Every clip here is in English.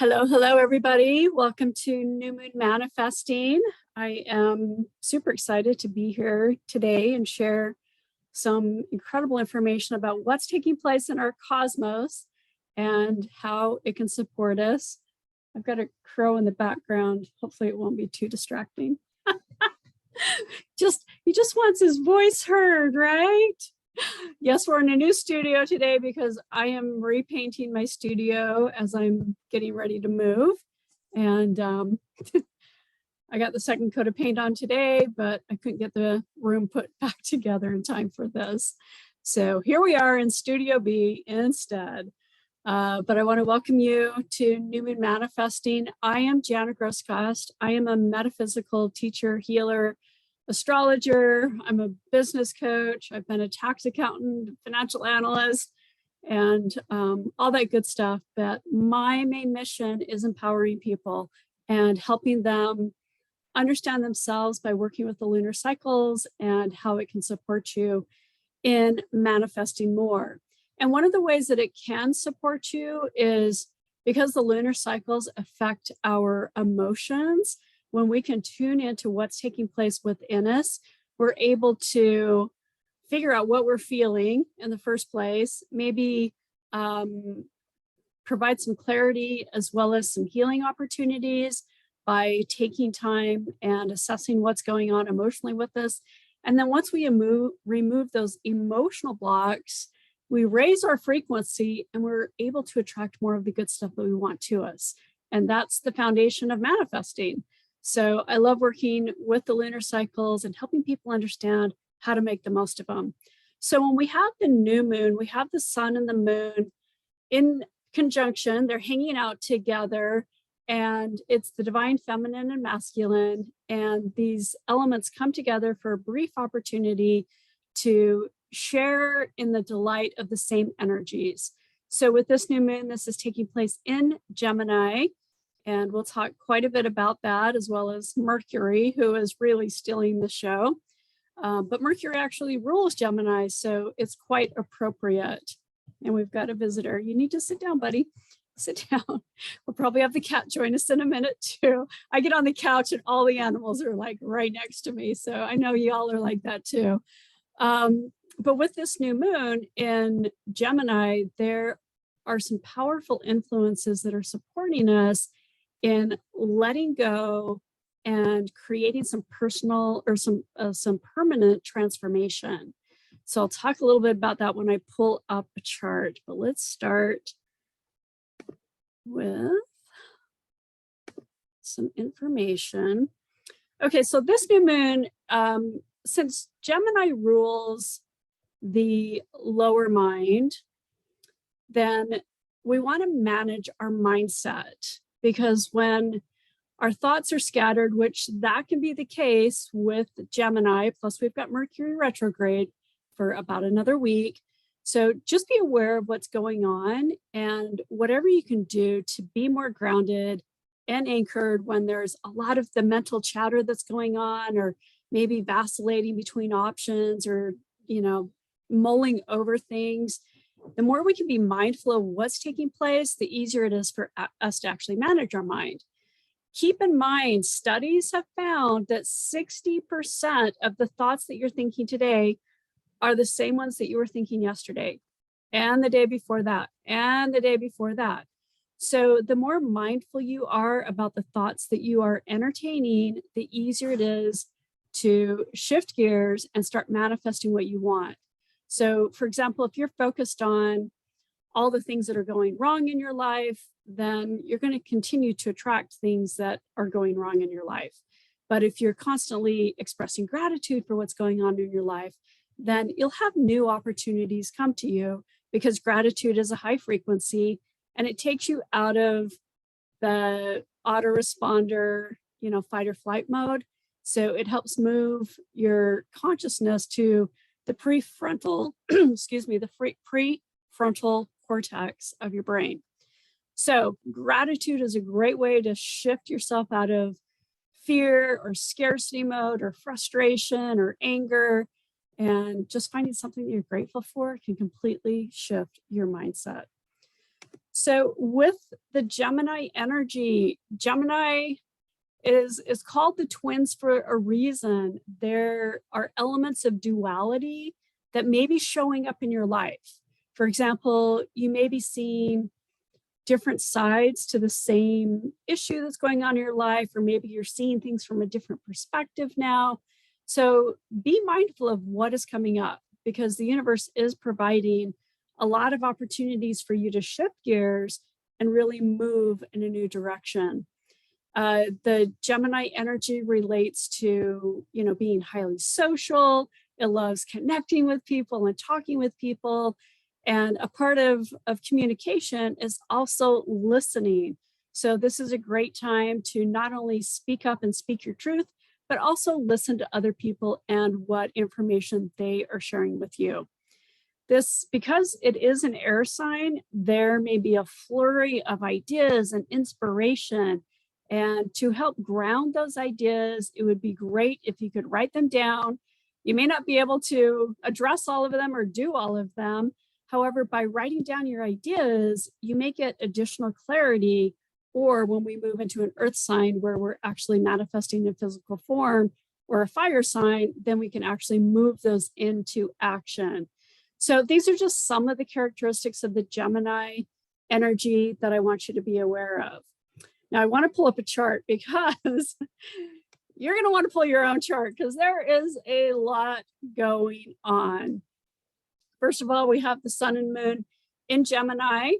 Hello, hello, everybody. Welcome to New Moon Manifesting. I am super excited to be here today and share some incredible information about what's taking place in our cosmos and how it can support us. I've got a crow in the background. Hopefully it won't be too distracting. He just wants his voice heard, right? Yes, we're in a new studio today because I am repainting my studio as I'm getting ready to move. And I got the second coat of paint on today, but I couldn't get the room put back together in time for this. So here we are in Studio B instead. But I want to welcome you to New Moon Manifesting. I am Jana Grosskast. I am a metaphysical teacher, healer, astrologer. I'm a business coach. I've been a tax accountant, financial analyst, and all that good stuff. But my main mission is empowering people and helping them understand themselves by working with the lunar cycles and how it can support you in manifesting more. And one of the ways that it can support you is because the lunar cycles affect our emotions. When we can tune into what's taking place within us, we're able to figure out what we're feeling in the first place, maybe provide some clarity as well as some healing opportunities by taking time and assessing what's going on emotionally with us. And then once we remove those emotional blocks, we raise our frequency and we're able to attract more of the good stuff that we want to us. And that's the foundation of manifesting. So I love working with the lunar cycles and helping people understand how to make the most of them. So when we have the new moon, we have the sun and the moon in conjunction, they're hanging out together, and it's the divine feminine and masculine. And these elements come together for a brief opportunity to share in the delight of the same energies. So with this new moon, this is taking place in Gemini. And we'll talk quite a bit about that, as well as Mercury, who is really stealing the show. But Mercury actually rules Gemini, so it's quite appropriate. And we've got a visitor. You need to sit down, buddy. Sit down. We'll probably have the cat join us in a minute, too. I get on the couch and all the animals are like right next to me. So I know y'all are like that, too. But with this new moon in Gemini, there are some powerful influences that are supporting us in letting go and creating some personal or some permanent transformation. So I'll talk a little bit about that when I pull up a chart, but let's start with some information. Okay, so this new moon, since Gemini rules the lower mind, then we want to manage our mindset. Because when our thoughts are scattered, which that can be the case with Gemini, plus we've got Mercury retrograde for about another week. So just be aware of what's going on and whatever you can do to be more grounded and anchored when there's a lot of the mental chatter that's going on, or maybe vacillating between options, or, mulling over things. The more we can be mindful of what's taking place, the easier it is for us to actually manage our mind. Keep in mind, studies have found that 60% of the thoughts that you're thinking today are the same ones that you were thinking yesterday, and the day before that, and the day before that. So the more mindful you are about the thoughts that you are entertaining, the easier it is to shift gears and start manifesting what you want. So, for example, if you're focused on all the things that are going wrong in your life, then you're going to continue to attract things that are going wrong in your life. But if you're constantly expressing gratitude for what's going on in your life, then you'll have new opportunities come to you, because gratitude is a high frequency and it takes you out of the autoresponder, fight or flight mode. So it helps move your consciousness to the prefrontal, the prefrontal cortex of your brain. So gratitude is a great way to shift yourself out of fear or scarcity mode or frustration or anger, and just finding something that you're grateful for can completely shift your mindset. So with the Gemini energy, Gemini is called the twins for a reason. There are elements of duality that may be showing up in your life. For example, you may be seeing different sides to the same issue that's going on in your life, or maybe you're seeing things from a different perspective now. So be mindful of what is coming up, because the universe is providing a lot of opportunities for you to shift gears and really move in a new direction. The Gemini energy relates to, being highly social. It loves connecting with people and talking with people. And a part of communication is also listening. So this is a great time to not only speak up and speak your truth, but also listen to other people and what information they are sharing with you. This, because it is an air sign, there may be a flurry of ideas and inspiration. And to help ground those ideas, it would be great if you could write them down. You may not be able to address all of them or do all of them. However, by writing down your ideas, you may get additional clarity. Or when we move into an earth sign where we're actually manifesting in physical form, or a fire sign, then we can actually move those into action. So these are just some of the characteristics of the Gemini energy that I want you to be aware of. Now, I want to pull up a chart because you're going to want to pull your own chart, because there is a lot going on. First of all, we have the sun and moon in Gemini,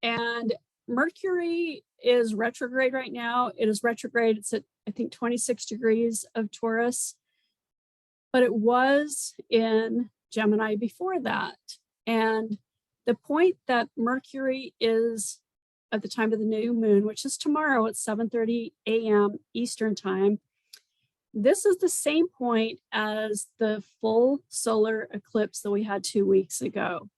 and Mercury is retrograde right now. It is retrograde. It's at, I think, 26 degrees of Taurus, but it was in Gemini before that. And the point that Mercury is at the time of the new moon, which is tomorrow at 7:30 a.m. Eastern time, this is the same point as the full solar eclipse that we had 2 weeks ago.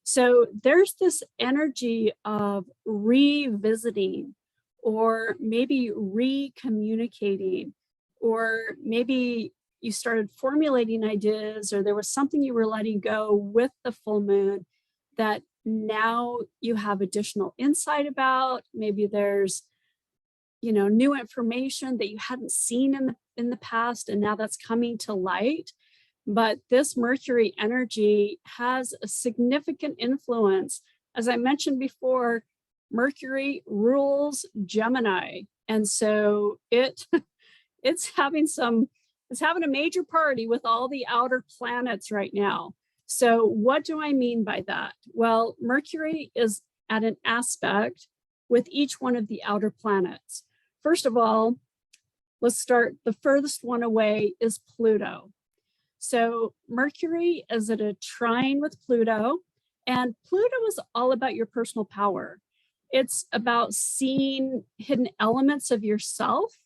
So there's this energy of revisiting, or maybe recommunicating, or maybe you started formulating ideas, or there was something you were letting go with the full moon that now you have additional insight about. Maybe there's, new information that you hadn't seen in the past, and now that's coming to light. But this Mercury energy has a significant influence. As I mentioned before, Mercury rules Gemini. And so it's having a major party with all the outer planets right now. So what do I mean by that? Well, Mercury is at an aspect with each one of the outer planets. First of all, let's start, the furthest one away is Pluto. So Mercury is at a trine with Pluto, and Pluto is all about your personal power. It's about seeing hidden elements of yourself.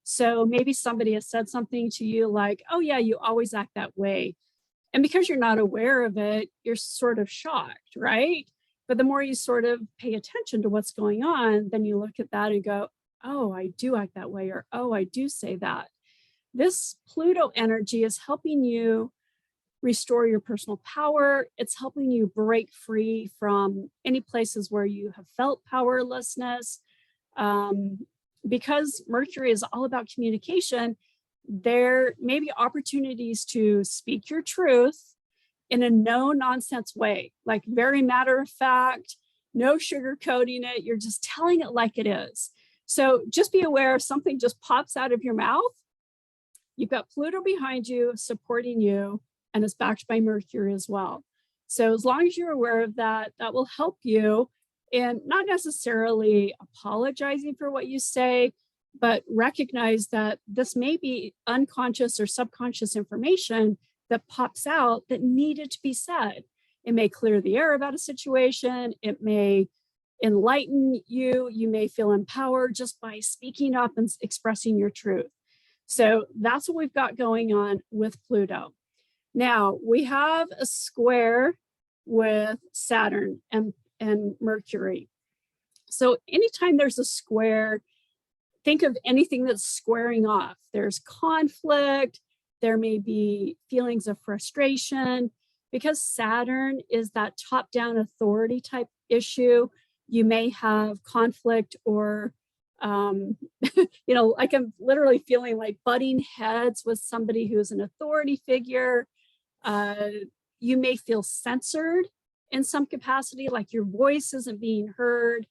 So maybe somebody has said something to you like, oh yeah, you always act that way. And because you're not aware of it, you're sort of shocked, right? But the more you sort of pay attention to what's going on, then you look at that and go, oh, I do act that way, or oh, I do say that. This Pluto energy is helping you restore your personal power. It's helping you break free from any places where you have felt powerlessness. Because Mercury is all about communication, there may be opportunities to speak your truth in a no-nonsense way, like very matter of fact, no sugarcoating it. You're just telling it like it is. So just be aware if something just pops out of your mouth, you've got Pluto behind you, supporting you, and it's backed by Mercury as well. So as long as you're aware of that, that will help you in not necessarily apologizing for what you say, but recognize that this may be unconscious or subconscious information that pops out that needed to be said. It may clear the air about a situation. It may enlighten you. You may feel empowered just by speaking up and expressing your truth. So that's what we've got going on with Pluto. Now we have a square with Saturn and Mercury. So anytime there's a square, think of anything that's squaring off. There's conflict, there may be feelings of frustration, because Saturn is that top-down authority type issue. You may have conflict or, like I'm literally feeling like butting heads with somebody who's an authority figure. You may feel censored in some capacity, like your voice isn't being heard.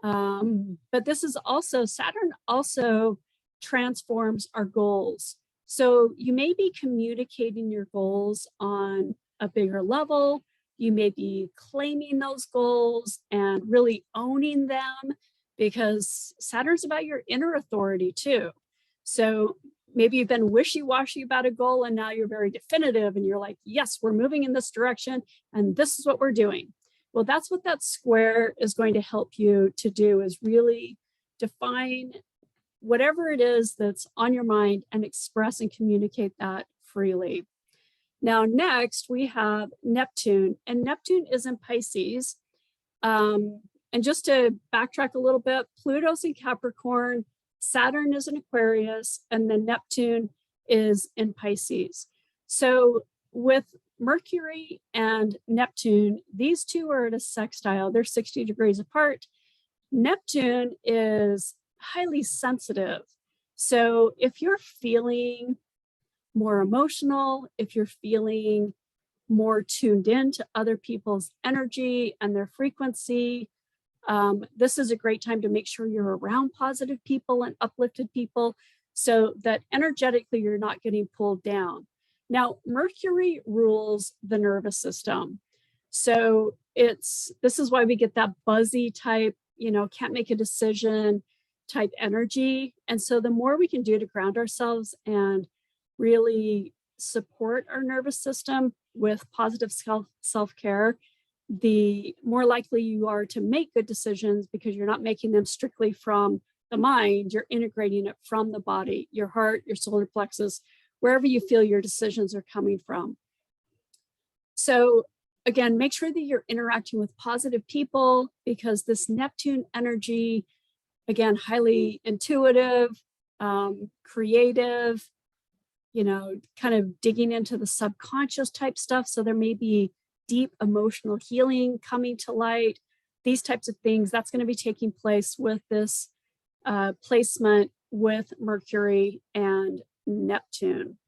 But this is also, Saturn also transforms our goals. So you may be communicating your goals on a bigger level. You may be claiming those goals and really owning them, because Saturn's about your inner authority too. So maybe you've been wishy-washy about a goal and now you're very definitive and you're like, yes, we're moving in this direction and this is what we're doing. Well, that's what that square is going to help you to do, is really define whatever it is that's on your mind and express and communicate that freely. Now, next we have Neptune, and Neptune is in Pisces. And just to backtrack a little bit, Pluto's in Capricorn, Saturn is in Aquarius, and then Neptune is in Pisces. So with Mercury and Neptune, these two are at a sextile. They're 60 degrees apart. Neptune is highly sensitive. So if you're feeling more emotional, if you're feeling more tuned in to other people's energy and their frequency, this is a great time to make sure you're around positive people and uplifted people so that energetically you're not getting pulled down. Now, Mercury rules the nervous system. So this is why we get that buzzy type, can't make a decision type energy. And so the more we can do to ground ourselves and really support our nervous system with positive self-care, the more likely you are to make good decisions, because you're not making them strictly from the mind, you're integrating it from the body, your heart, your solar plexus, wherever you feel your decisions are coming from. So again, make sure that you're interacting with positive people, because this Neptune energy, again, highly intuitive, creative, kind of digging into the subconscious type stuff. So there may be deep emotional healing coming to light, these types of things. That's going to be taking place with this placement with Mercury and Neptune.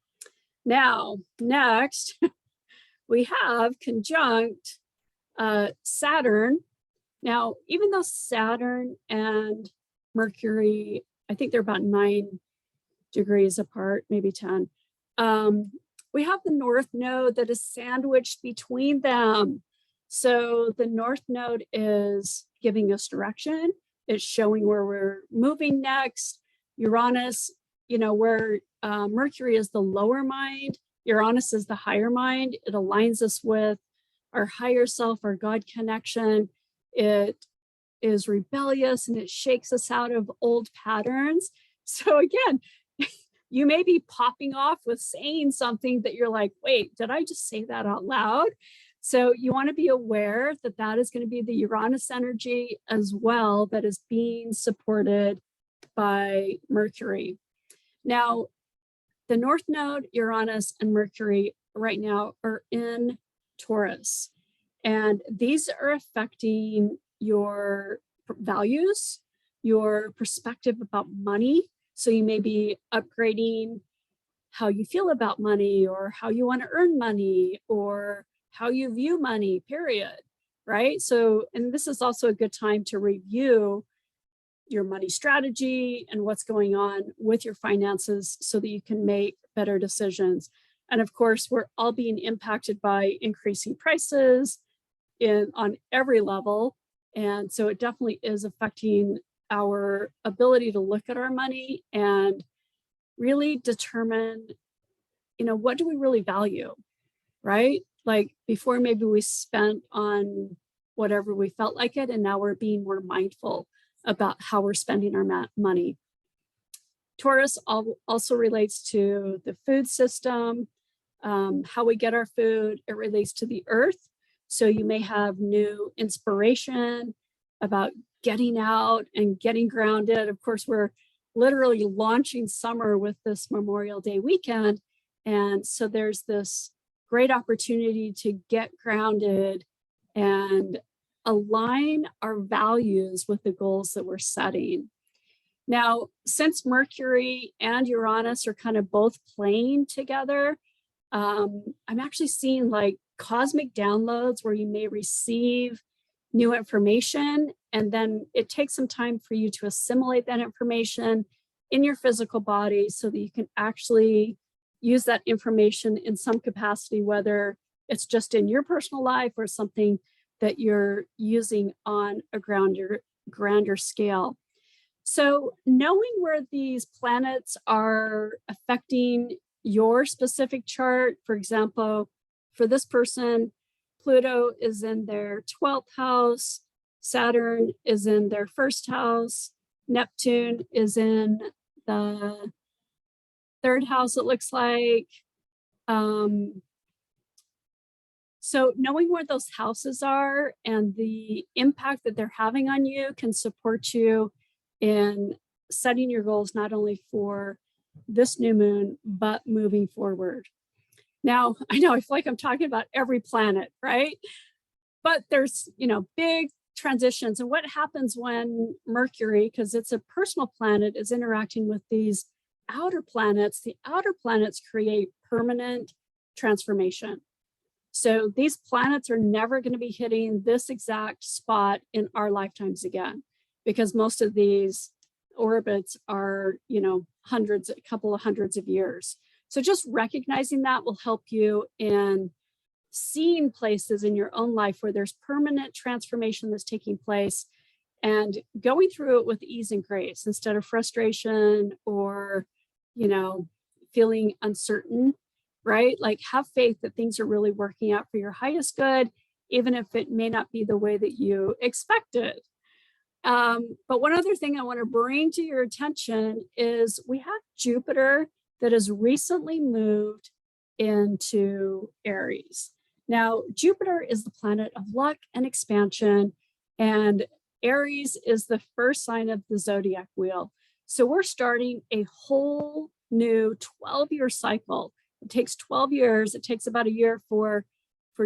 Now, next, we have conjunct Saturn. Now, even though Saturn and Mercury, I think they're about 9 degrees apart, maybe 10. We have the North Node that is sandwiched between them. So the North Node is giving us direction. It's showing where we're moving next. Uranus, where Mercury is the lower mind, Uranus is the higher mind. It aligns us with our higher self, our God connection. It is rebellious and it shakes us out of old patterns. So again, you may be popping off with saying something that you're like, wait, did I just say that out loud? So you want to be aware that that is going to be the Uranus energy as well, that is being supported by Mercury. Now, the North Node, Uranus, and Mercury right now are in Taurus. And these are affecting your values, your perspective about money. So you may be upgrading how you feel about money, or how you want to earn money, or how you view money, period, right? So, and this is also a good time to review your money strategy and what's going on with your finances so that you can make better decisions. And of course, we're all being impacted by increasing prices on every level. And so it definitely is affecting our ability to look at our money and really determine, what do we really value, right? Like before, maybe we spent on whatever we felt like it, and now we're being more mindful about how we're spending our money. Taurus also relates to the food system, how we get our food. It relates to the earth. So you may have new inspiration about getting out and getting grounded. Of course, we're literally launching summer with this Memorial Day weekend. And so there's this great opportunity to get grounded and align our values with the goals that we're setting. Now, since Mercury and Uranus are kind of both playing together, I'm actually seeing like cosmic downloads where you may receive new information, and then it takes some time for you to assimilate that information in your physical body so that you can actually use that information in some capacity, whether it's just in your personal life or something that you're using on a grander scale. So knowing where these planets are affecting your specific chart, for example, for this person, Pluto is in their 12th house, Saturn is in their first house, Neptune is in the third house, it looks like. So knowing where those houses are and the impact that they're having on you can support you in setting your goals, not only for this new moon, but moving forward. Now, I know I feel like I'm talking about every planet, right? But there's, big transitions. And what happens when Mercury, because it's a personal planet, is interacting with these outer planets, the outer planets create permanent transformation. So these planets are never going to be hitting this exact spot in our lifetimes again, because most of these orbits are, a couple of hundreds of years. So just recognizing that will help you in seeing places in your own life where there's permanent transformation that's taking place and going through it with ease and grace instead of frustration or, feeling uncertain, right? Like have faith that things are really working out for your highest good, even if it may not be the way that you expected. But one other thing I want to bring to your attention is we have Jupiter that has recently moved into Aries. Now, Jupiter is the planet of luck and expansion, and Aries is the first sign of the zodiac wheel. So we're starting a whole new 12-year cycle. It takes 12 years. It takes about a year for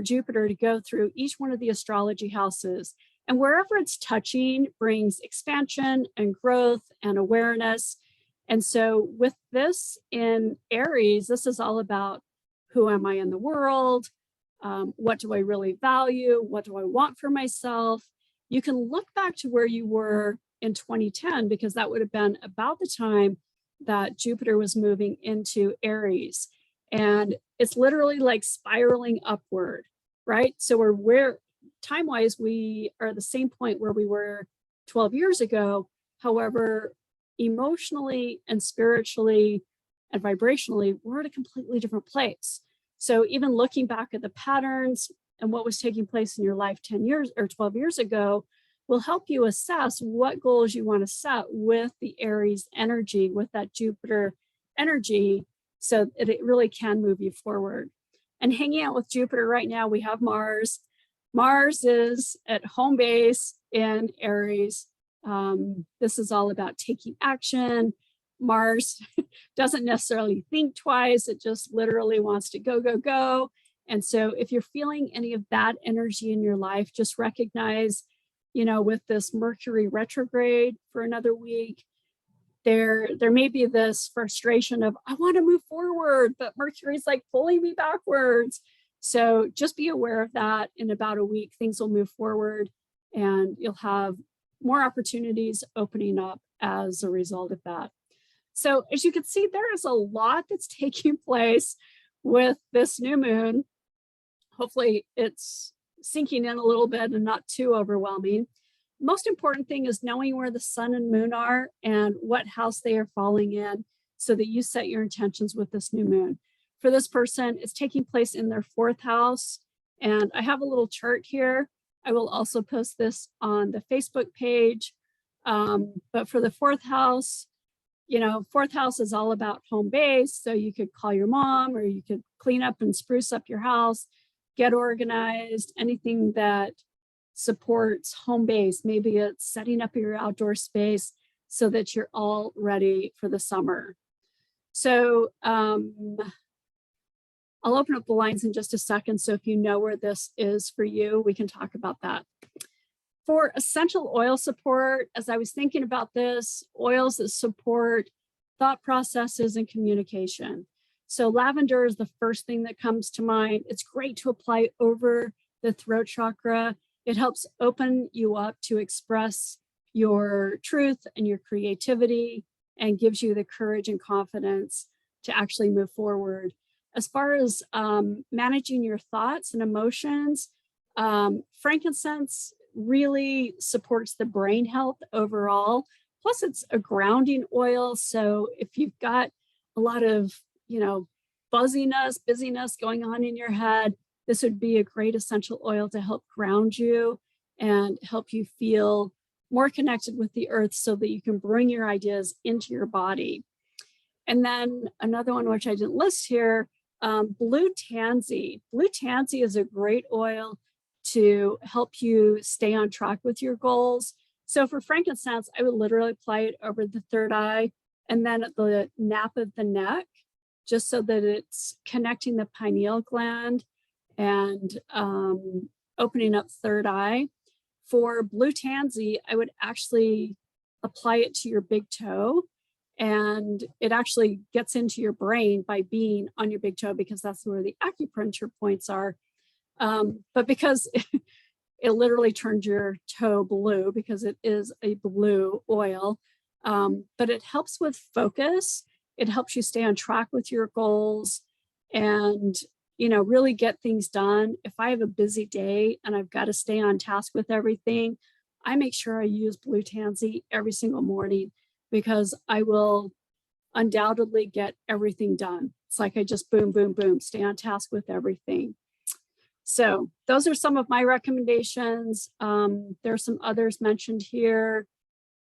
Jupiter to go through each one of the astrology houses. And wherever it's touching brings expansion and growth and awareness. And so with this in Aries, this is all about who am I in the world? What do I really value? What do I want for myself? You can look back to where you were in 2010, because that would have been about the time that Jupiter was moving into Aries. And it's literally like spiraling upward, right? So we're time-wise, we are at the same point where we were 12 years ago. However, emotionally and spiritually and vibrationally, we're at a completely different place. So even looking back at the patterns and what was taking place in your life 10 years or 12 years ago will help you assess what goals you want to set with the Aries energy, with that Jupiter energy, so that it really can move you forward. And hanging out with Jupiter right now, we have Mars. Mars is at home base in Aries. This is all about taking action. Mars doesn't necessarily think twice. It just literally wants to go, go, go. And so if you're feeling any of that energy in your life, just recognize, with this Mercury retrograde for another week, there may be this frustration of, I want to move forward, but Mercury's like pulling me backwards. So just be aware of that. In about a week, things will move forward and you'll have more opportunities opening up as a result of that. So as you can see, there is a lot that's taking place with this new moon. Hopefully it's sinking in a little bit and not too overwhelming. Most important thing is knowing where the sun and moon are and what house they are falling in so that you set your intentions with this new moon. For this person, it's taking place in their 4th house. And I have a little chart here. I will also post this on the Facebook page. But for the 4th house, 4th house is all about home base. So you could call your mom, or you could clean up and spruce up your house, get organized, anything that supports home base. Maybe it's setting up your outdoor space so that you're all ready for the summer. So I'll open up the lines in just a second. So if you know where this is for you, we can talk about that. For essential oil support, as I was thinking about this, oils that support thought processes and communication. So lavender is the first thing that comes to mind. It's great to apply over the throat chakra. It helps open you up to express your truth and your creativity and gives you the courage and confidence to actually move forward. As far as managing your thoughts and emotions, frankincense really supports the brain health overall. Plus, it's a grounding oil. So if you've got a lot of, buzziness, busyness going on in your head, this would be a great essential oil to help ground you and help you feel more connected with the earth so that you can bring your ideas into your body. And then another one, which I didn't list here, blue tansy. Blue tansy is a great oil to help you stay on track with your goals. So for frankincense, I would literally apply it over the third eye and then at the nape of the neck, just so that it's connecting the pineal gland and opening up third eye. For blue tansy, I would actually apply it to your big toe, and it actually gets into your brain by being on your big toe because that's where the acupuncture points are. But because it literally turns your toe blue because it is a blue oil, but it helps with focus. It helps you stay on track with your goals and, really get things done. If I have a busy day and I've got to stay on task with everything, I make sure I use blue tansy every single morning because I will undoubtedly get everything done. It's like I just boom, boom, boom, stay on task with everything. So those are some of my recommendations. There are some others mentioned here.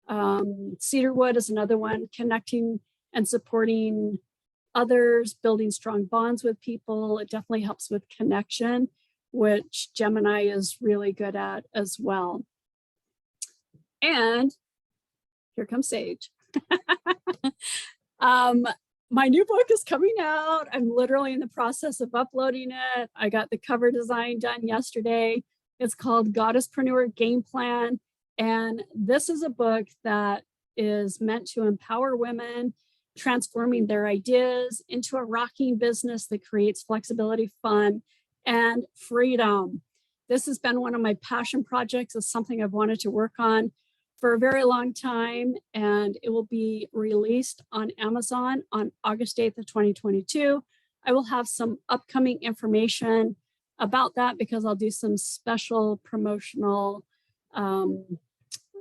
Cedarwood is another one, connecting and supporting others, building strong bonds with people. It definitely helps with connection, which Gemini is really good at as well. And here comes Sage. My new book is coming out. I'm literally in the process of uploading it. I got the cover design done yesterday. It's called Goddesspreneur Game Plan. And this is a book that is meant to empower women, transforming their ideas into a rocking business that creates flexibility, fun, and freedom. This has been one of my passion projects. It's something I've wanted to work on for a very long time, and it will be released on Amazon on August 8th of 2022. I will have some upcoming information about that because I'll do some special promotional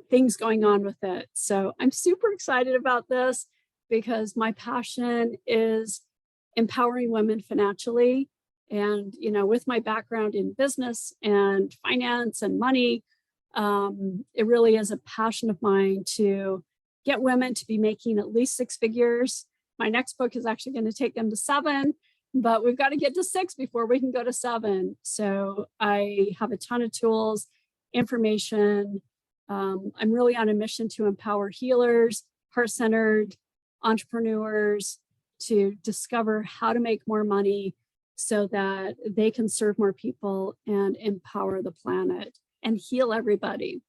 things going on with it. So I'm super excited about this because my passion is empowering women financially. And, with my background in business and finance and money, it really is a passion of mine to get women to be making at least 6 figures. My next book is actually going to take them to 7, but we've got to get to 6 before we can go to 7. So I have a ton of tools, information. I'm really on a mission to empower healers, heart-centered entrepreneurs to discover how to make more money so that they can serve more people and empower the planet and heal everybody.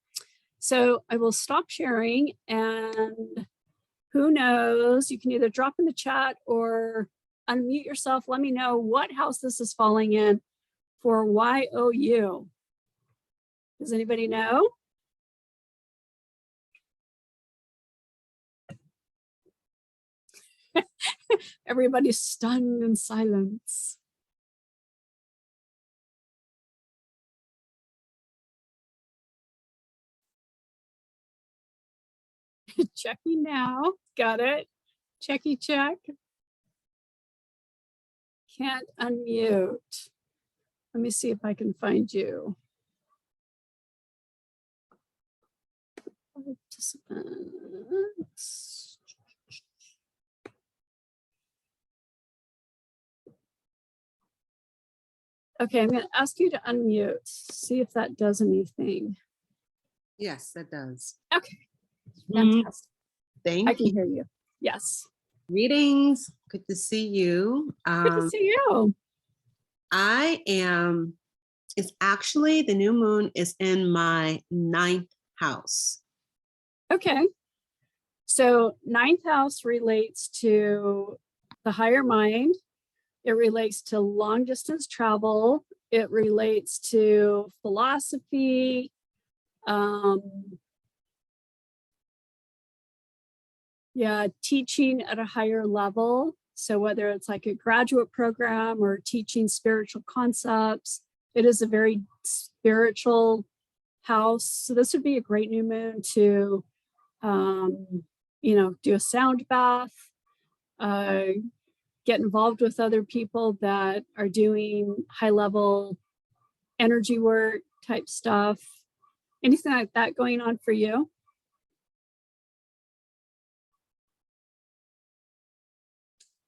So I will stop sharing, and who knows, you can either drop in the chat or unmute yourself. Let me know what house this is falling in for YOU. Does anybody know? Everybody's stunned in silence. Checking now. Got it. Checky check. Can't unmute. Let me see if I can find you. Participants. Okay, I'm going to ask you to unmute. See if that does anything. Yes, that does. Okay. Fantastic. Thank I can you. hear you. Yes. Greetings. Good to see you. Good to see you. It's actually, the new moon is in my 9th house. Okay. So ninth house relates to the higher mind. It relates to long distance travel. It relates to philosophy. Yeah, teaching at a higher level. So whether it's like a graduate program or teaching spiritual concepts, it is a very spiritual house. So this would be a great new moon to, do a sound bath, get involved with other people that are doing high level energy work type stuff. Anything like that going on for you?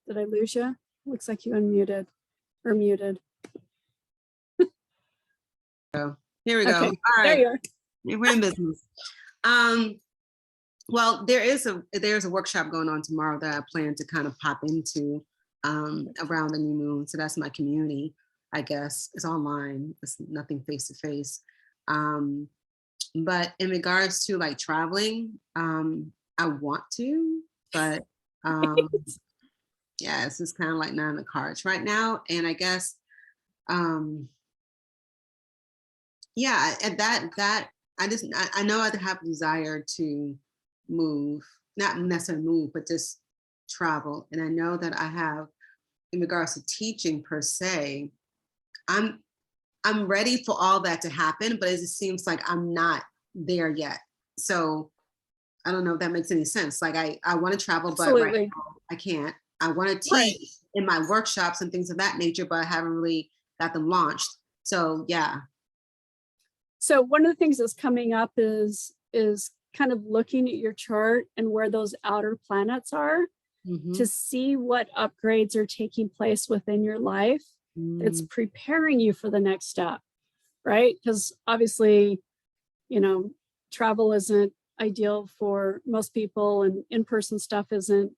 Did I lose you? Looks like you unmuted or muted. So here we go. Okay, All there right. you are. We're in business. Well, there's a workshop going on tomorrow that I plan to kind of pop into around the new moon. So that's my community, I guess. It's online. It's nothing face to face. But in regards to like traveling, I want to, but yeah, it's just kind of like not in the cards right now. And I guess yeah, and that I know I have a desire to move, not necessarily move, but just travel. And I know that I have, in regards to teaching per se, I'm ready for all that to happen, but it just seems like I'm not there yet. So I don't know if that makes any sense. Like I want to travel, but right Absolutely. now I can't. I want to Right. teach in my workshops and things of that nature, but I haven't really got them launched. So yeah. So one of the things that's coming up is kind of looking at your chart and where those outer planets are to see what upgrades are taking place within your life that's preparing you for the next step, right? Because obviously, travel isn't ideal for most people and in-person stuff isn't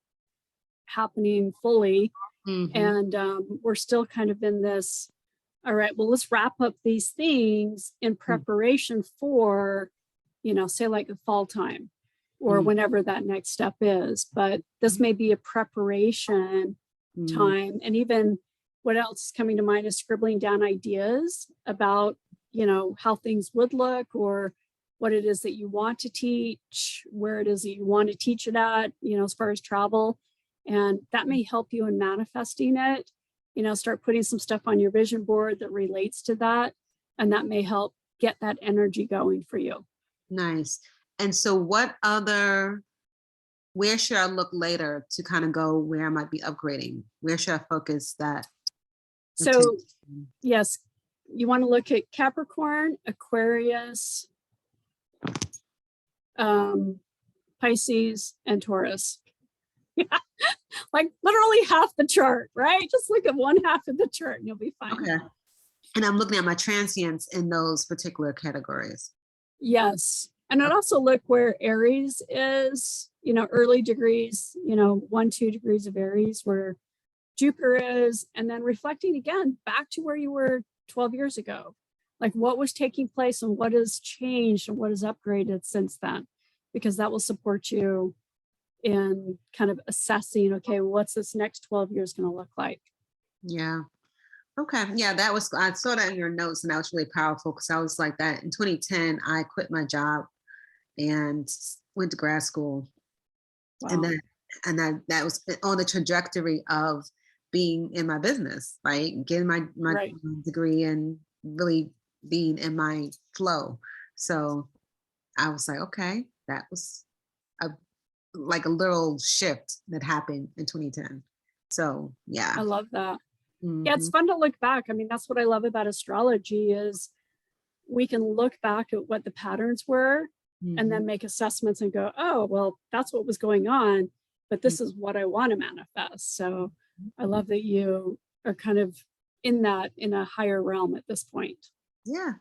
happening fully. And we're still kind of in this, all right, well, let's wrap up these things in preparation for, say like the fall time or whenever that next step is. But this may be a preparation time. And even what else is coming to mind is scribbling down ideas about, how things would look or what it is that you want to teach, where it is that you want to teach it at, as far as travel. And that may help you in manifesting it. Start putting some stuff on your vision board that relates to that. And that may help get that energy going for you. Nice. And so where should I look later to kind of go where I might be upgrading? Where should I focus that? So yes, you want to look at Capricorn, Aquarius, Pisces, and Taurus. Like literally half the chart, right? Just look at one half of the chart and you'll be fine. Okay. And I'm looking at my transients in those particular categories. Yes. And I'd also look where Aries is, early degrees, 1-2 degrees of Aries, where Jupiter is, and then reflecting again back to where you were 12 years ago. Like what was taking place and what has changed and what has upgraded since then, because that will support you in kind of assessing, okay, what's this next 12 years going to look like? Yeah. Okay. Yeah, I saw that in your notes and that was really powerful because I was like that. In 2010, I quit my job and went to grad school. Wow. And that was on the trajectory of being in my business, right? Getting my right. degree and really being in my flow. So I was like, okay, that was like a little shift that happened in 2010. So yeah. I love that. Yeah, it's fun to look back. I mean, that's what I love about astrology is we can look back at what the patterns were and then make assessments and go, oh, well, that's what was going on, but this is what I want to manifest. So I love that you are kind of in a higher realm at this point. Yeah.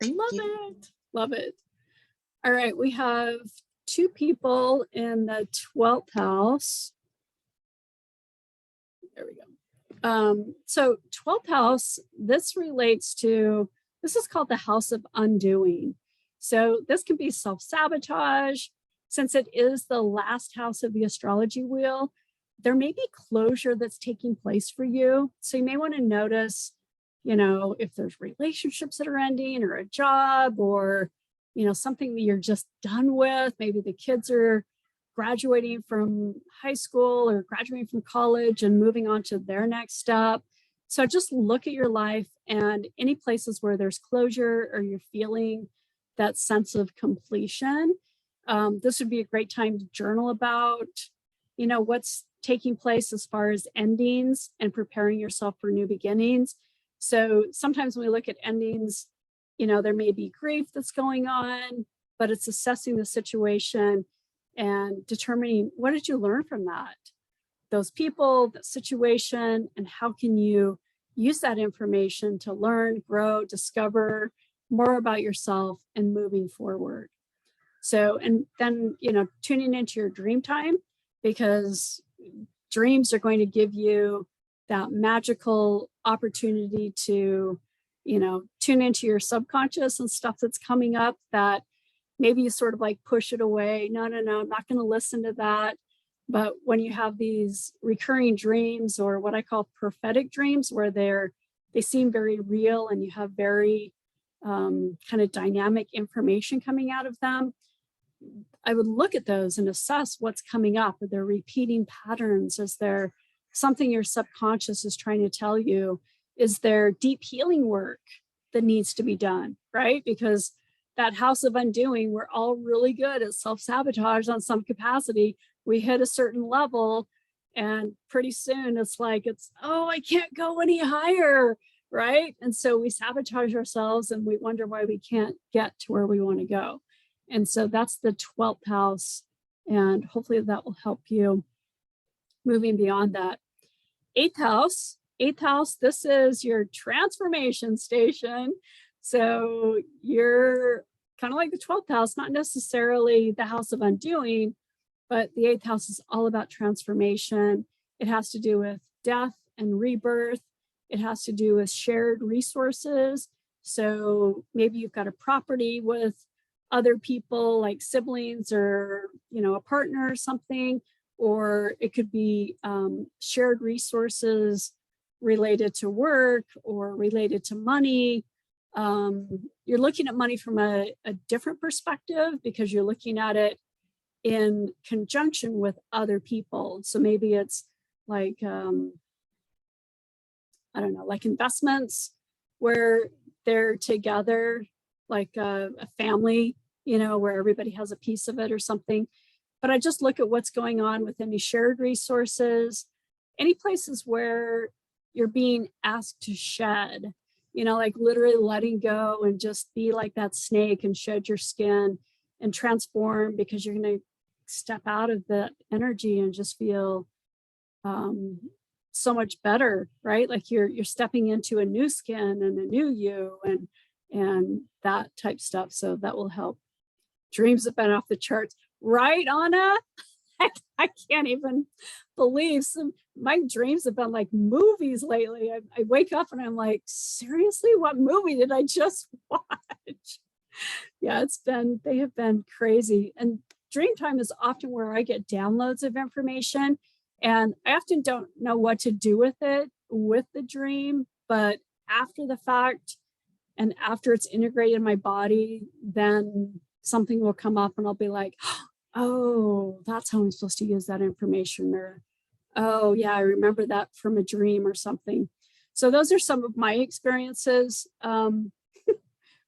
Thank you. Love it. All right. We have 2 people in the 12th house. There we go. So 12th house, this is called the house of undoing. So this can be self-sabotage. Since it is the last house of the astrology wheel, there may be closure that's taking place for you. So you may want to notice, if there's relationships that are ending, or a job, or, something that you're just done with. Maybe the kids are graduating from high school or graduating from college and moving on to their next step. So just look at your life, and any places where there's closure or you're feeling that sense of completion. This would be a great time to journal about, what's taking place as far as endings and preparing yourself for new beginnings. So sometimes when we look at endings, there may be grief that's going on, but it's assessing the situation and determining, what did you learn from that? Those people, the situation, and how can you use that information to learn, grow, discover more about yourself and moving forward. So, and then, tuning into your dream time, because dreams are going to give you that magical opportunity to, tune into your subconscious and stuff that's coming up that maybe you sort of like push it away. No, I'm not going to listen to that. But when you have these recurring dreams, or what I call prophetic dreams, where they seem very real and you have very kind of dynamic information coming out of them, I would look at those and assess what's coming up. Are there repeating patterns? Is there something your subconscious is trying to tell you? Is there deep healing work that needs to be done, right? Because that house of undoing, we're all really good at self-sabotage on some capacity. We hit a certain level and pretty soon it's like, I can't go any higher, right? And so we sabotage ourselves and we wonder why we can't get to where we want to go. And so that's the 12th house. And hopefully that will help you moving beyond that. 8th house, this is your transformation station. So you're kind of like the 12th house, not necessarily the house of undoing, but the 8th house is all about transformation. It has to do with death and rebirth. It has to do with shared resources. So maybe you've got a property with other people, like siblings or, a partner or something, or it could be shared resources related to work or related to money. You're looking at money from a different perspective, because you're looking at it in conjunction with other people. So maybe it's like, like investments where they're together, like a family, where everybody has a piece of it or something. But I just look at what's going on with any shared resources, any places where you're being asked to shed, like literally letting go and just be like that snake and shed your skin and transform, because you're going to step out of that energy and just feel so much better, right? Like you're stepping into a new skin and a new you and that type stuff. So that will help. Dreams have been off the charts, right, Anna? I can't even believe my dreams have been like movies lately. I wake up and I'm like, seriously, what movie did I just watch? Yeah, they have been crazy. And dream time is often where I get downloads of information, and I often don't know what to do with it, with the dream, but after the fact and after it's integrated in my body, then something will come up and I'll be like, oh, that's how I'm supposed to use that information. Or, oh yeah, I remember that from a dream or something. So those are some of my experiences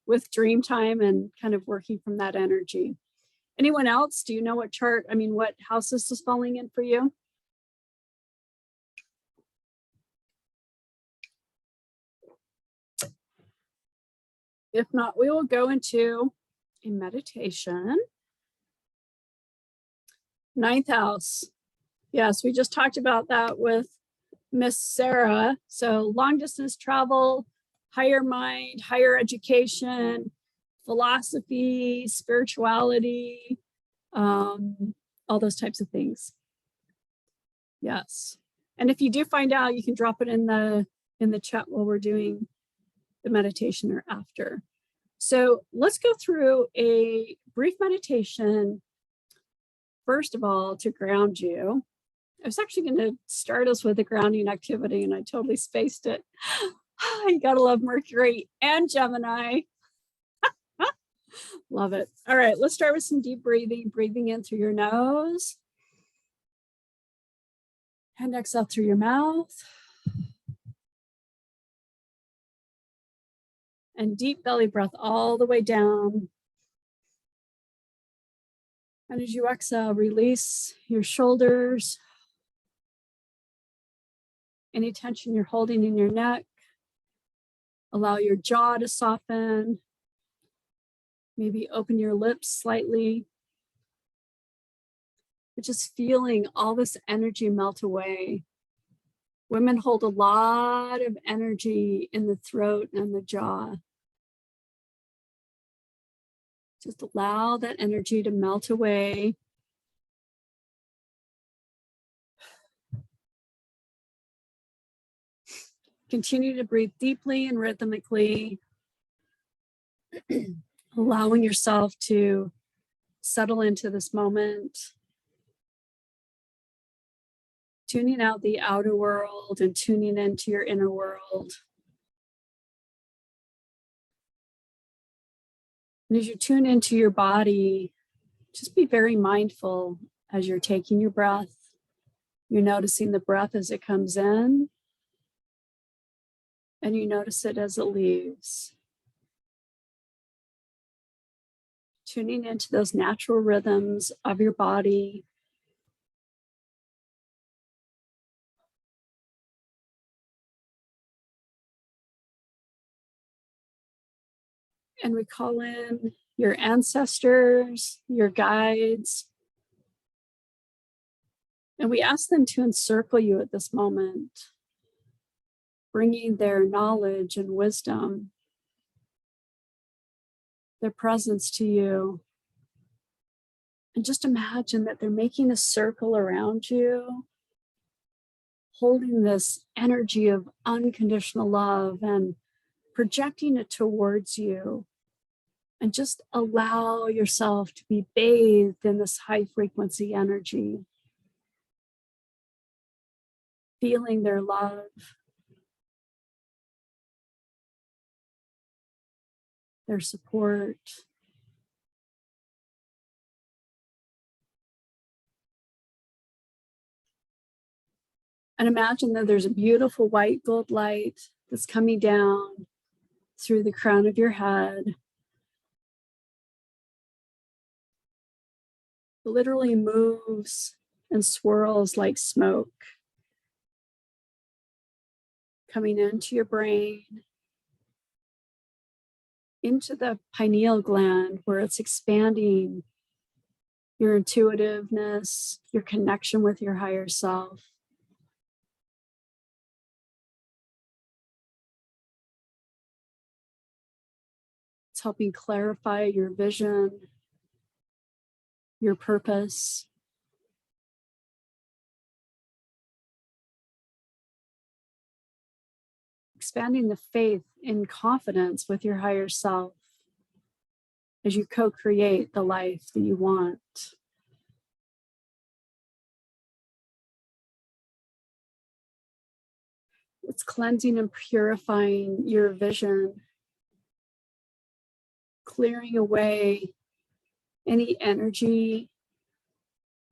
with dream time and kind of working from that energy. Anyone else? Do you know what what house this is falling in for you? If not, we will go into a meditation. 9th house. Yes, we just talked about that with Miss Sarah. So long distance travel, higher mind, higher education, philosophy, spirituality, all those types of things. Yes. And if you do find out, you can drop it in the chat while we're doing the meditation or after. So let's go through a brief meditation, first of all, to ground you. I was actually going to start us with a grounding activity and I totally spaced it. You gotta love Mercury and Gemini. Love it. All right, let's start with some deep breathing. Breathing in through your nose and exhale through your mouth. And deep belly breath all the way down. And as you exhale, release your shoulders, any tension you're holding in your neck. Allow your jaw to soften. Maybe open your lips slightly. But just feeling all this energy melt away. Women hold a lot of energy in the throat and the jaw. Just allow that energy to melt away. Continue to breathe deeply and rhythmically, allowing yourself to settle into this moment, tuning out the outer world and tuning into your inner world. And as you tune into your body, just be very mindful as you're taking your breath. You're noticing the breath as it comes in, and you notice it as it leaves. Tuning into those natural rhythms of your body. And we call in your ancestors, your guides, and we ask them to encircle you at this moment, bringing their knowledge and wisdom, their presence to you. And just imagine that they're making a circle around you, holding this energy of unconditional love and projecting it towards you. And just allow yourself to be bathed in this high frequency energy, feeling their love, their support. And imagine that there's a beautiful white gold light that's coming down through the crown of your head. It literally moves and swirls like smoke, coming into your brain, into the pineal gland where it's expanding your intuitiveness, your connection with your higher self. It's helping clarify your vision, your purpose. Expanding the faith in confidence with your higher self as you co-create the life that you want. It's cleansing and purifying your vision, clearing away any energy,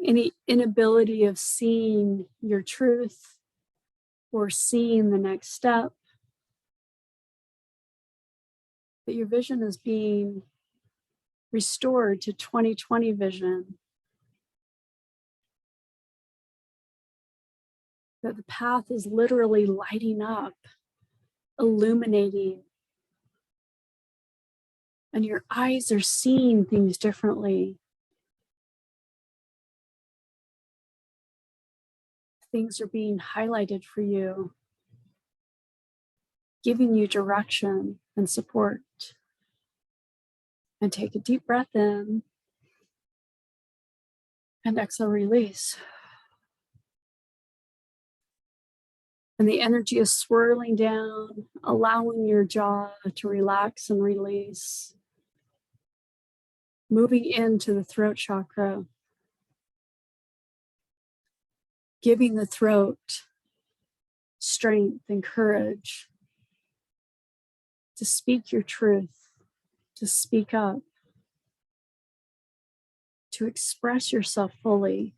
any inability of seeing your truth or seeing the next step. That your vision is being restored to 2020 vision. That the path is literally lighting up, illuminating, and your eyes are seeing things differently. Things are being highlighted for you, giving you direction and support. And take a deep breath in and exhale, release. And the energy is swirling down, allowing your jaw to relax and release. moving into the throat chakra, giving the throat strength and courage to speak your truth, to speak up, to express yourself fully.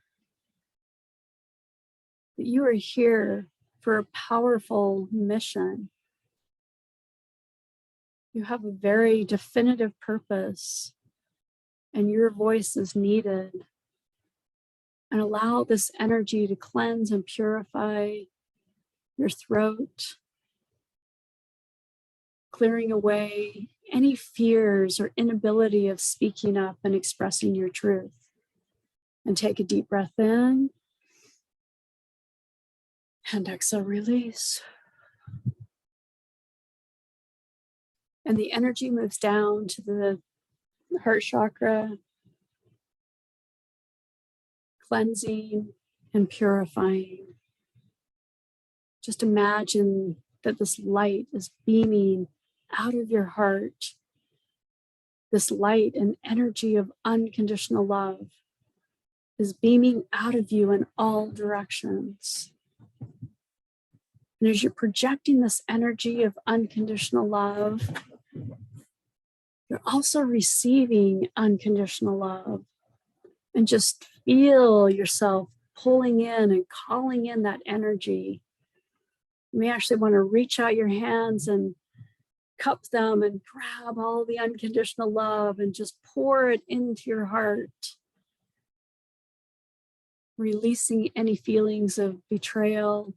That you are here for a powerful mission. You have a very definitive purpose, and your voice is needed. And allow this energy to cleanse and purify your throat, clearing away any fears or inability of speaking up and expressing your truth. And take a deep breath in and exhale, release. And the energy moves down to the heart chakra, cleansing and purifying. Just imagine that this light is beaming out of your heart. This light and energy of unconditional love is beaming out of you in all directions. And as you're projecting this energy of unconditional love, you're also receiving unconditional love. And just feel yourself pulling in and calling in that energy. You may actually want to reach out your hands and cup them and grab all the unconditional love and just pour it into your heart, releasing any feelings of betrayal,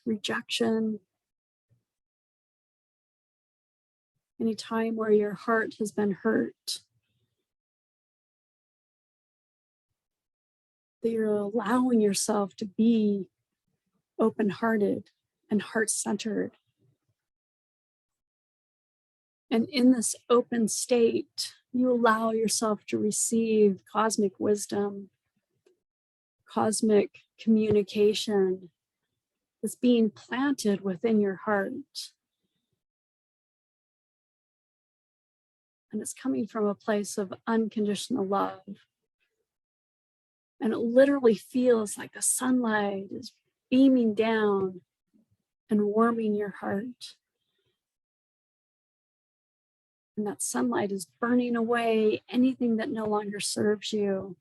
rejection, any time where your heart has been hurt, that you're allowing yourself to be open-hearted and heart-centered. And in this open state, you allow yourself to receive cosmic wisdom, cosmic communication that's being planted within your heart. And it's coming from a place of unconditional love. And it literally feels like the sunlight is beaming down and warming your heart. And that sunlight is burning away anything that no longer serves you,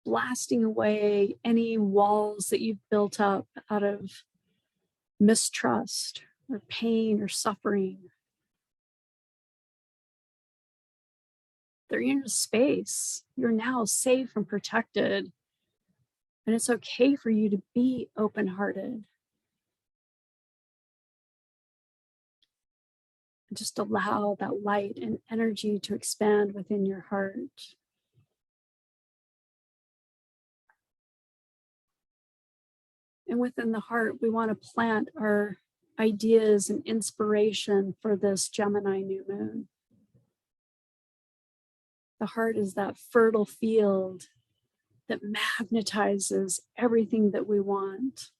blasting away any walls that you've built up out of mistrust or pain or suffering. They're in a space. You're now safe and protected. And it's okay for you to be open-hearted. And just allow that light and energy to expand within your heart. And within the heart, we want to plant our ideas and inspiration for this Gemini new moon. The heart is that fertile field that magnetizes everything that we want.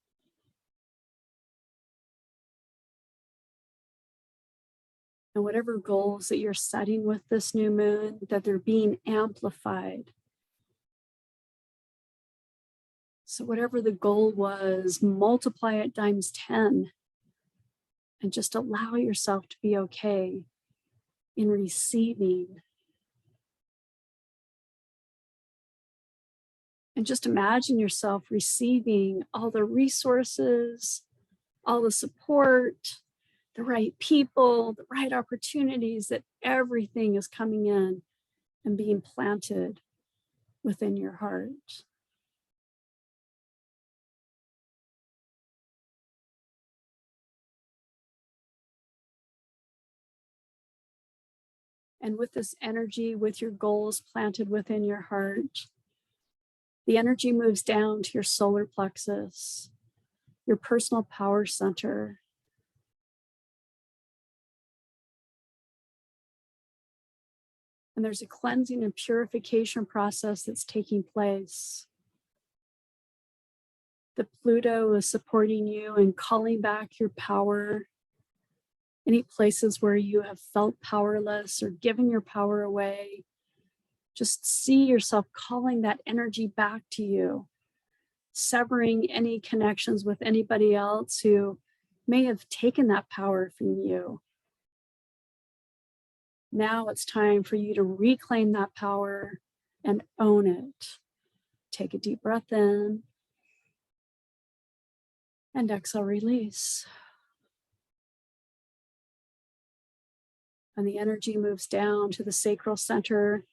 And whatever goals that you're setting with this new moon, that they're being amplified. So whatever the goal was, multiply it times 10 and just allow yourself to be okay in receiving. And just imagine yourself receiving all the resources, all the support, the right people, the right opportunities, that everything is coming in and being planted within your heart. And with this energy, with your goals planted within your heart, the energy moves down to your solar plexus, your personal power center. And there's a cleansing and purification process that's taking place. The Pluto is supporting you and calling back your power Any places where you have felt powerless or given your power away, just see yourself calling that energy back to you, severing any connections with anybody else who may have taken that power from you. Now it's time for you to reclaim that power and own it. Take a deep breath in and exhale, release. And the energy moves down to the sacral center,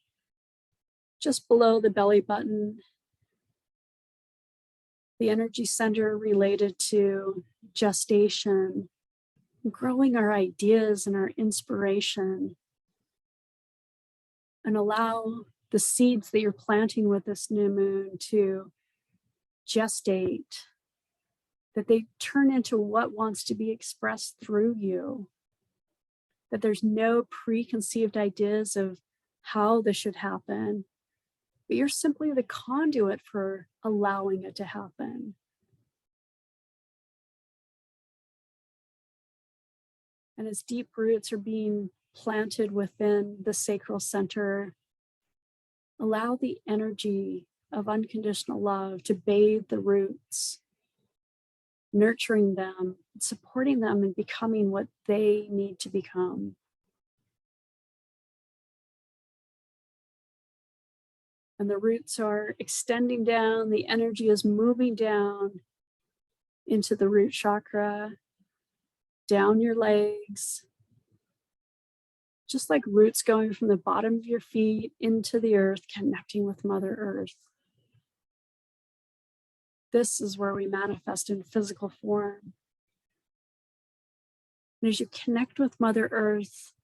just below the belly button. The energy center related to gestation, growing our ideas and our inspiration. And allow the seeds that you're planting with this new moon to gestate, that they turn into what wants to be expressed through you, that there's no preconceived ideas of how this should happen, but you're simply the conduit for allowing it to happen. And as deep roots are being planted within the sacral center, allow the energy of unconditional love to bathe the roots, nurturing them, supporting them in becoming what they need to become. And the roots are extending down, the energy is moving down into the root chakra, down your legs, just like roots going from the bottom of your feet into the earth, connecting with Mother Earth. This is where we manifest in physical form. And as you connect with Mother Earth,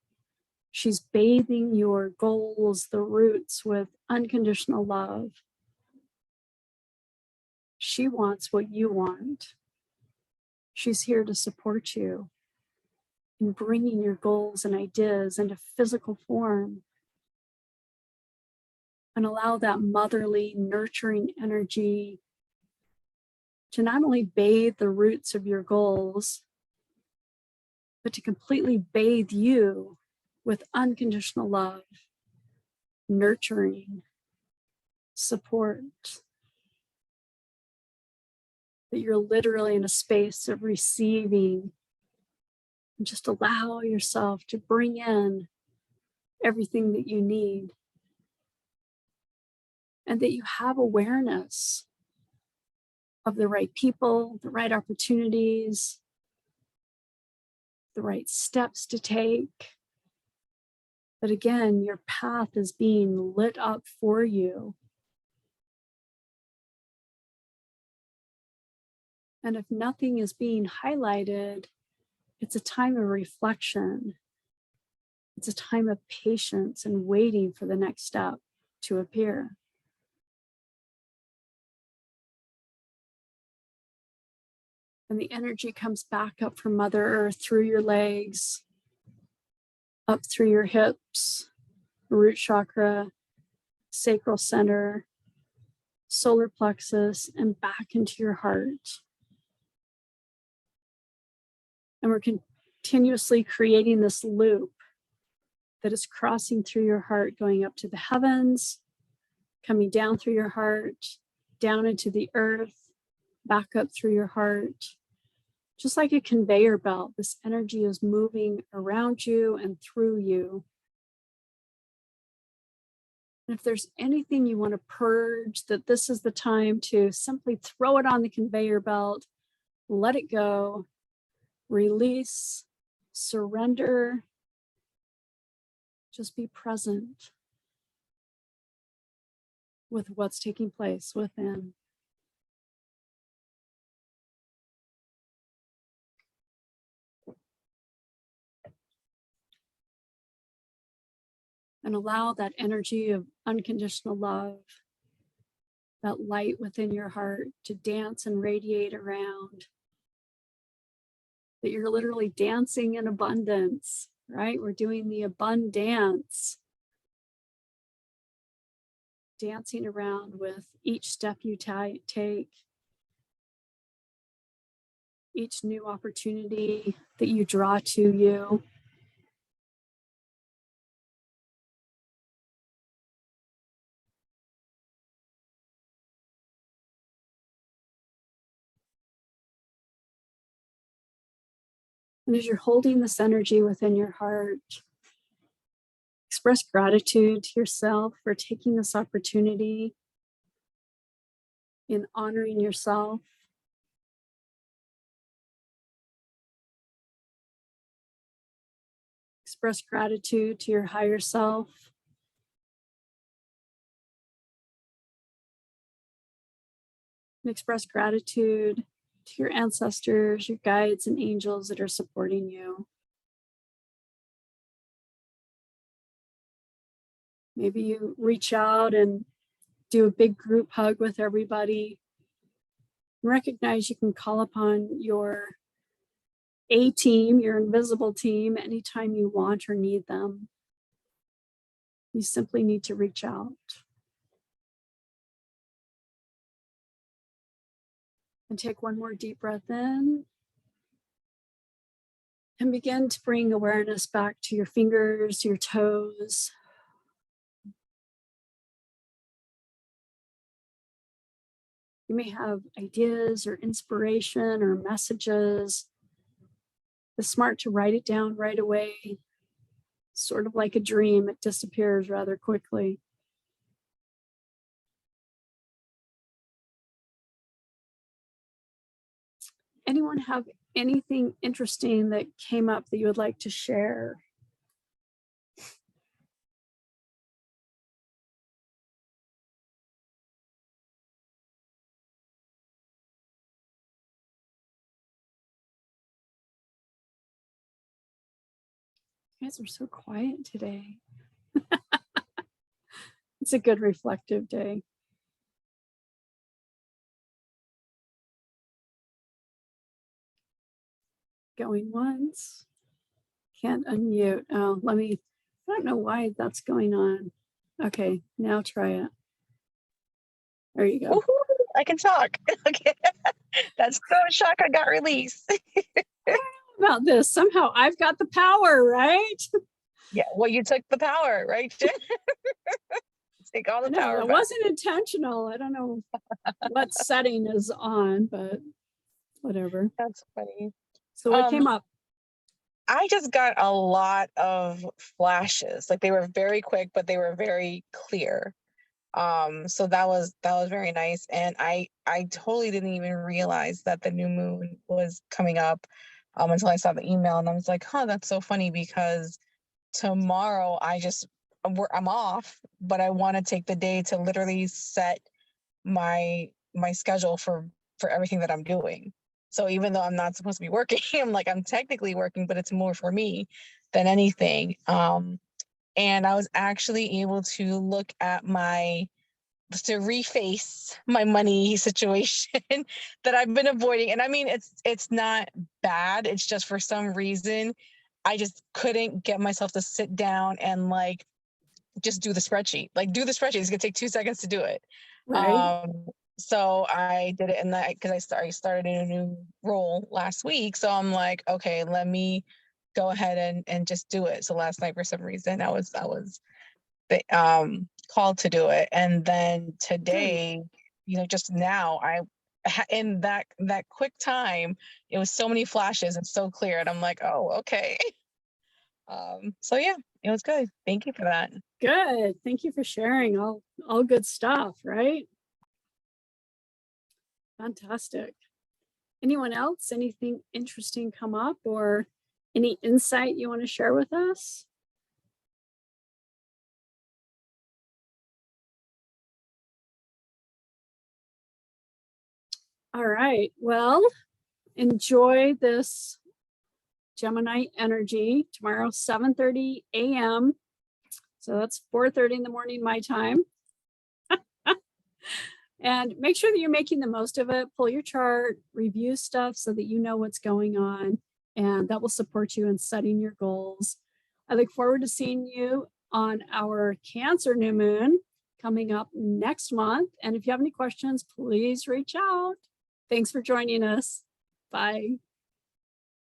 she's bathing your goals, the roots, with unconditional love. She wants what you want. She's here to support you in bringing your goals and ideas into physical form, and allow that motherly, nurturing energy to not only bathe the roots of your goals, but to completely bathe you with unconditional love, nurturing, support. That you're literally in a space of receiving, and just allow yourself to bring in everything that you need. And that you have awareness of the right people, the right opportunities, the right steps to take. That again, your path is being lit up for you. And if nothing is being highlighted, it's a time of reflection. It's a time of patience and waiting for the next step to appear. And the energy comes back up from Mother Earth through your legs, up through your hips, root chakra, sacral center, solar plexus, and back into your heart. And we're continuously creating this loop that is crossing through your heart, going up to the heavens, coming down through your heart, down into the earth, back up through your heart. Just like a conveyor belt, this energy is moving around you and through you. And if there's anything you want to purge, that this is the time to simply throw it on the conveyor belt, let it go, release, surrender, just be present with what's taking place within. And allow that energy of unconditional love, that light within your heart, to dance and radiate around. That you're literally dancing in abundance, right? We're doing the abundance. Dancing around with each step you take. each new opportunity that you draw to you. And as you're holding this energy within your heart, express gratitude to yourself for taking this opportunity in honoring yourself. Express gratitude to your higher self. And express gratitude to your ancestors, your guides, and angels that are supporting you. Maybe you reach out and do a big group hug with everybody. Recognize you can call upon your A team, your invisible team, anytime you want or need them. You simply need to reach out. And take one more deep breath in. And begin to bring awareness back to your fingers, your toes. You may have ideas or inspiration or messages. It's smart to write it down right away. Sort of like a dream, it disappears rather quickly. Anyone have anything interesting that came up that you would like to share? You guys are so quiet today. It's a good reflective day. Going once. Can't unmute. Oh, I don't know why that's going on. Okay, now try it. There you go. Woohoo, I can talk. Okay. That's so shock I got released. About this. Somehow I've got the power, right? Yeah, well, you took the power, right, Jen? Take all the power. It wasn't intentional. I don't know what setting is on, but whatever. That's funny. So what came up? I just got a lot of flashes. Like they were very quick, but they were very clear. So that was very nice. And I totally didn't even realize that the new moon was coming up until I saw the email, and I was like, huh, that's so funny, because tomorrow I'm off, but I want to take the day to literally set my schedule for everything that I'm doing. So even though I'm not supposed to be working, I'm technically working, but it's more for me than anything. And I was actually able to look at to reface my money situation that I've been avoiding. And I mean, it's not bad. It's just for some reason, I just couldn't get myself to sit down and just do the spreadsheet. Do the spreadsheet. It's gonna take 2 seconds to do it. Right. So I did it because I started in a new role last week. So I'm like, okay, let me go ahead and just do it. So last night, for some reason, I was called to do it, and then today, just now, in that quick time, it was so many flashes and so clear, and I'm like, oh, okay. So yeah, it was good. Thank you for that. Good. Thank you for sharing. All good stuff, right? Fantastic. Anyone else? Anything interesting come up, or any insight you want to share with us? All right. Well, enjoy this Gemini energy tomorrow, 7:30 a.m. So that's 4:30 in the morning, my time. And make sure that you're making the most of it. Pull your chart, review stuff so that you know what's going on, and that will support you in setting your goals. I look forward to seeing you on our Cancer new moon coming up next month. And if you have any questions, please reach out. Thanks for joining us. Bye.